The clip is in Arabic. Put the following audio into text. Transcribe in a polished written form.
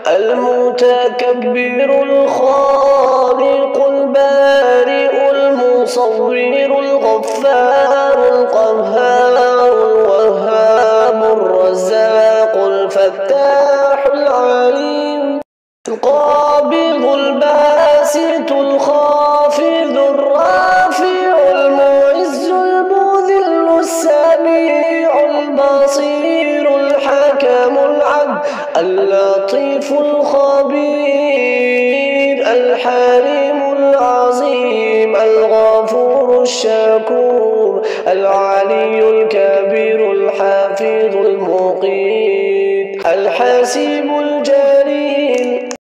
المتكبر الخالق البارئ المصور الغفار القهار الوهاب الرزاق الفتاح العليم القابض الباسط الخافض الرافع المعز المذل السميع البصير الحكم العدل اللطيف الخبير الحليم العظيم الغفور الشكور العلي الكبير الحافظ المقيت الحسيب الجليل